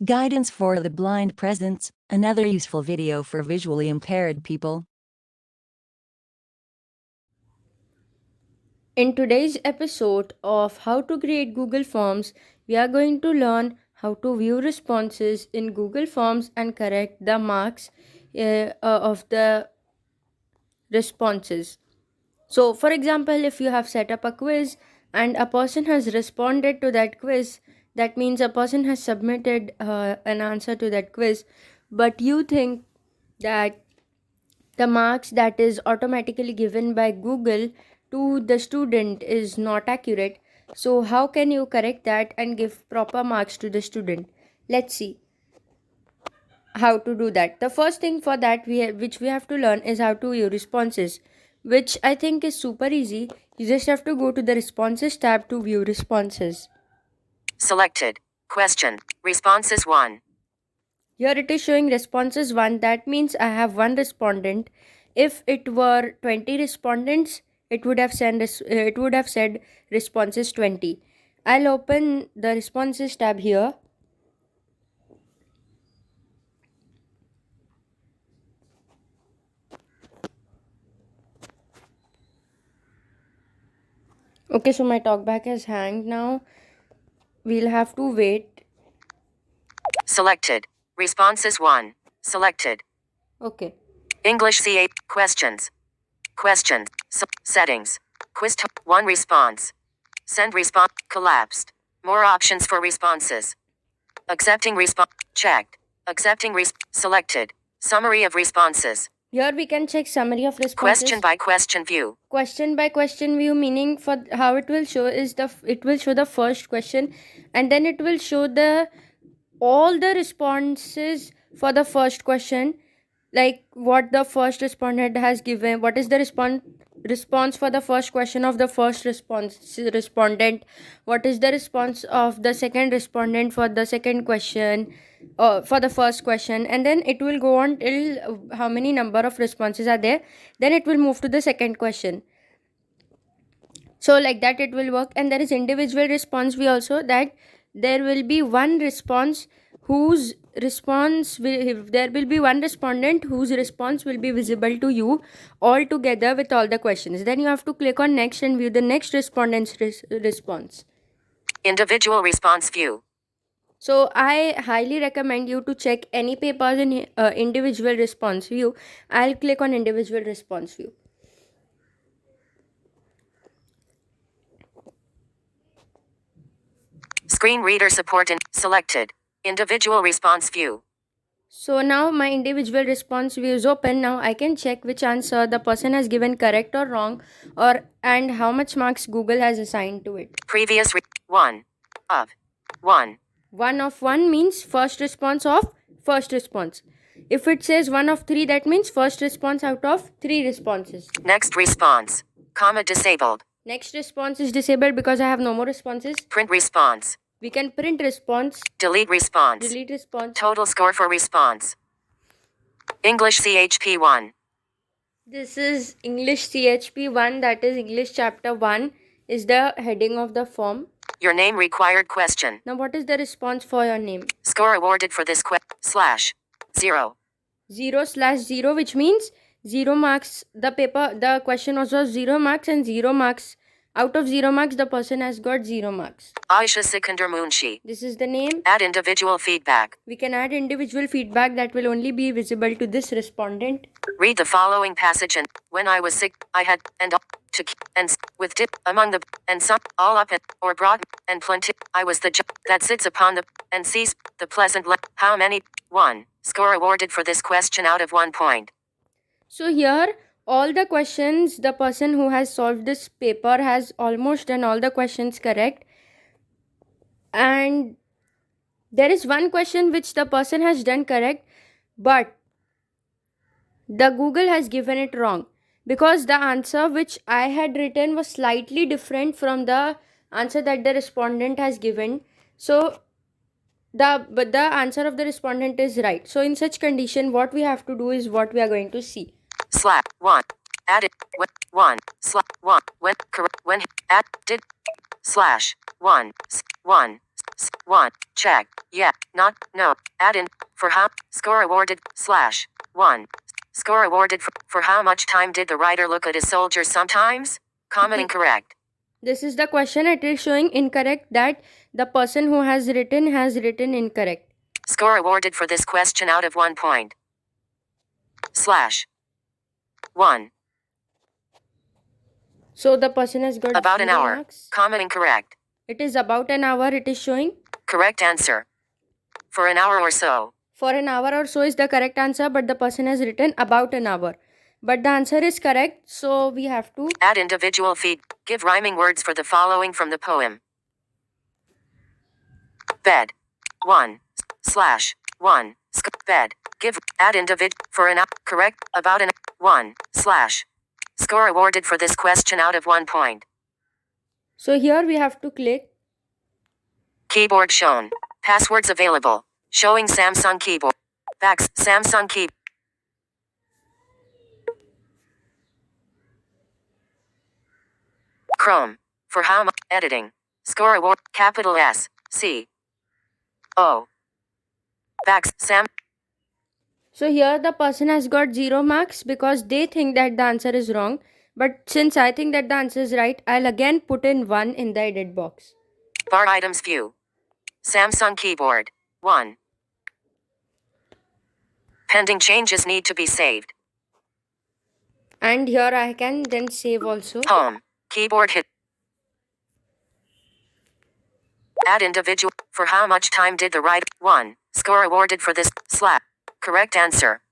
Guidance for the blind presents another useful video for visually impaired people. In today's episode of How to Create Google Forms, we are going to learn how to view responses in Google Forms and correct the marks of the responses. So, for example, if you have set up a quiz and a person has responded to that quiz, that means a person has submitted an answer to that quiz, but you think that the marks that is automatically given by Google to the student is not accurate. So how can you correct that and give proper marks to the student? Let's see how to do that. The first thing for that which we have to learn is how to view responses, which I think is super easy. You just have to go to the responses tab to view responses. Selected. Question. Responses 1. Here it is showing responses 1. That means I have one respondent. If it were 20 respondents, it would have said responses 20. I'll open the responses tab here. Okay, so my talkback has hanged now. We'll have to wait. Selected. Responses 1. Selected. Okay. English C8. Questions. Questions. Settings. Quiz 1 response. Send response. Collapsed. More options for responses. Accepting response. Checked. Accepting selected. Summary of responses. Here we can check summary of responses. Question by question view. Question by question view, meaning for how it will show is it will show the first question and then it will show all the responses for the first question, like what the first respondent has given, what is the response for the first question of the first respondent, what is the response of the second respondent for the second question, for the first question, and then it will go on till how many number of responses are there, then it will move to the second question. So like that it will work. And there is individual response view also, that there will be one response whose response there will be one respondent whose response will be visible to you all together with all the questions. Then you have to click on next and view the next respondent's response. Individual response view. So I highly recommend you to check any papers in individual response view. I'll click on individual response view. Screen reader support selected. Individual response view. So now my individual response view is open. Now I can check which answer the person has given correct or wrong, and how much marks Google has assigned to it. Previous 1 of 1. 1 of 1 means first response of first response. If it says 1 of 3, that means first response out of 3 responses. Next response, comma disabled. Next response is disabled because I have no more responses. Print response. We can print response. Delete response. Delete response. Total score for response. English CHP 1. This is English CHP 1, that is English chapter 1 is the heading of the form. Your name required question. Now what is the response for your name? Score awarded for this /0. 0/0, which means 0 marks. The question was 0 marks, and 0 marks. Out of 0 marks, the person has got 0 marks. Aisha Sikandar Munshi. This is the name. Add individual feedback. We can add individual feedback that will only be visible to this respondent. Read the following passage. And when I was sick, I had with dip among the and some all up or broad and plenty. I was the that sits upon the and sees the pleasant. How many? 1. Score awarded for this question out of 1 point. So here, all the questions, the person who has solved this paper has almost done all the questions correct. And there is one question which the person has done correct, but the Google has given it wrong, because the answer which I had written was slightly different from the answer that the respondent has given. So but the answer of the respondent is right. So in such condition, what we have to do is what we are going to see. /1 added 1 /1 when add did /1 1 1. Check. Yeah. Not. No. Add in. For how. Score awarded. Slash. 1. Score awarded for how much time did the writer look at his soldiers sometimes? Common incorrect. This is the question. It is showing incorrect, that the person who has written incorrect. Score awarded for this question out of 1 point. Slash. 1. So the person has got About an 0 hour. marks. Common incorrect. It is about an hour, it is showing. Correct answer. For an hour or so. For an hour or so is the correct answer, but the person has written about an hour. But the answer is correct, so we have to Add individual feed. Give rhyming words for the following from the poem. Bed. 1. Slash. 1. Bed. Give. Add individ. For an. Correct. About an. 1. Slash. Score awarded for this question out of 1 point. So here we have to click. Keyboard shown. Passwords available. Showing Samsung keyboard. Backs. Samsung key. Chrome. For how much. Editing. Score award. Capital S. C. O. Backs. Sam. So here the person has got 0 marks because they think that the answer is wrong. But since I think that the answer is right, I'll again put in 1 in the edit box. Bar items view. Samsung keyboard. 1. Pending changes need to be saved. And here I can then save also. Home. Keyboard hit. Add individual. For how much time did the writer. 1. Score awarded for this. Slap. Correct answer.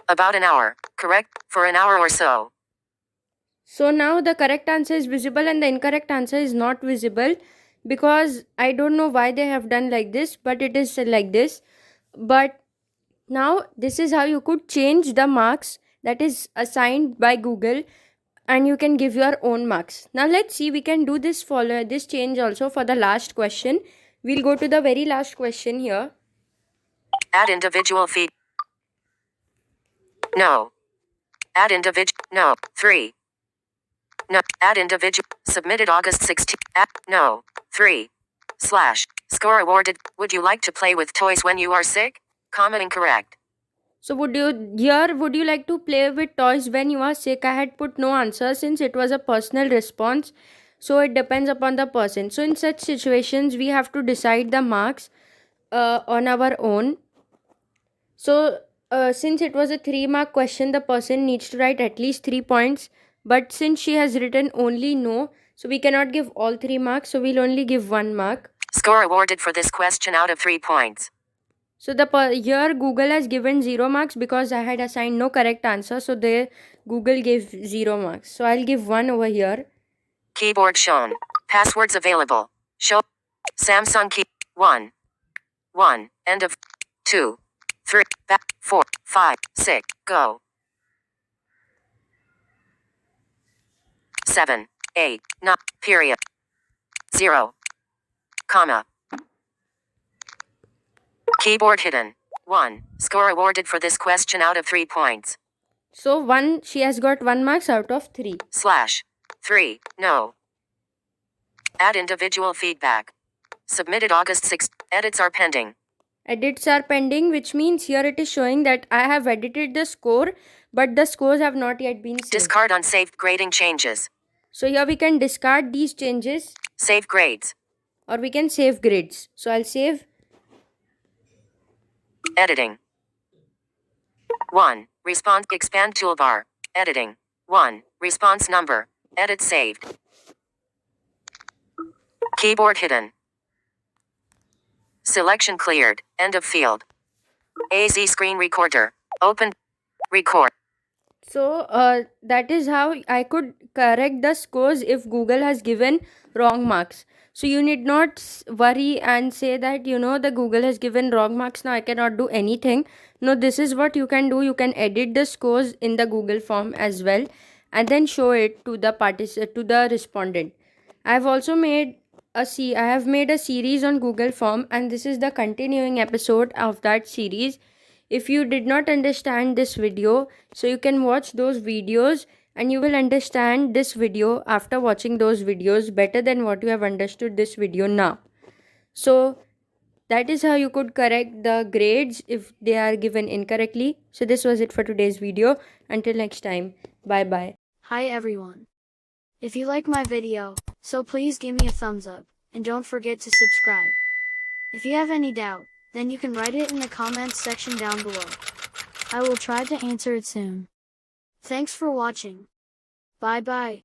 About an hour. Correct. For an hour or so. So now the correct answer is visible and the incorrect answer is not visible, because I don't know why they have done like this, but it is like this. But now this is how you could change the marks that is assigned by Google, and you can give your own marks. Now let's see, we can do this change also for the last question. We'll go to the very last question here. Add individual feed. No. Add individual. No. 3. No. Add individual. Submitted August 16. No. 3. Slash. Score awarded. Would you like to play with toys when you are sick? Common incorrect. So would you like to play with toys when you are sick? I had put no answer since it was a personal response. So it depends upon the person. So in such situations, we have to decide the marks on our own. So since it was a 3-mark question, the person needs to write at least 3 points. But since she has written only no, so we cannot give all 3 marks. So we'll only give 1 mark. Score awarded for this question out of 3 points. So here Google has given 0 marks because I had assigned no correct answer. So there Google gave 0 marks. So I'll give 1 over here. Keyboard shown. Passwords available. Show. Samsung key. 1. 1. End of. 2. 3. Back. 4. 5. 6. Go. 7. 8. Not. Period. 0. Comma. Keyboard hidden. 1. Score awarded for this question out of 3 points. So 1, she has got 1 marks out of 3. Slash. 3. No. Add individual feedback. Submitted August 6th. Edits are pending. Edits are pending, which means here it is showing that I have edited the score, but the scores have not yet been saved. Discard unsaved grading changes. So here we can discard these changes. Save grades. Or we can save grades. So I'll save. Editing. 1. Response. Expand toolbar. Editing. 1. Response number. Edit saved. Keyboard hidden. Selection cleared. End of field. AZ screen recorder. Open. Record. So that is how I could correct the scores if Google has given wrong marks. So you need not worry and say that, the Google has given wrong marks, now I cannot do anything. No, this is what you can do. You can edit the scores in the Google form as well and then show it to the respondent. I have also made a series on Google form, and this is the continuing episode of that series. If you did not understand this video, so you can watch those videos and you will understand this video after watching those videos better than what you have understood this video now. So that is how you could correct the grades if they are given incorrectly. So this was it for today's video. Until next time, bye bye. Hi everyone. If you like my video, so please give me a thumbs up, and don't forget to subscribe. If you have any doubt, then you can write it in the comments section down below. I will try to answer it soon. Thanks for watching. Bye bye.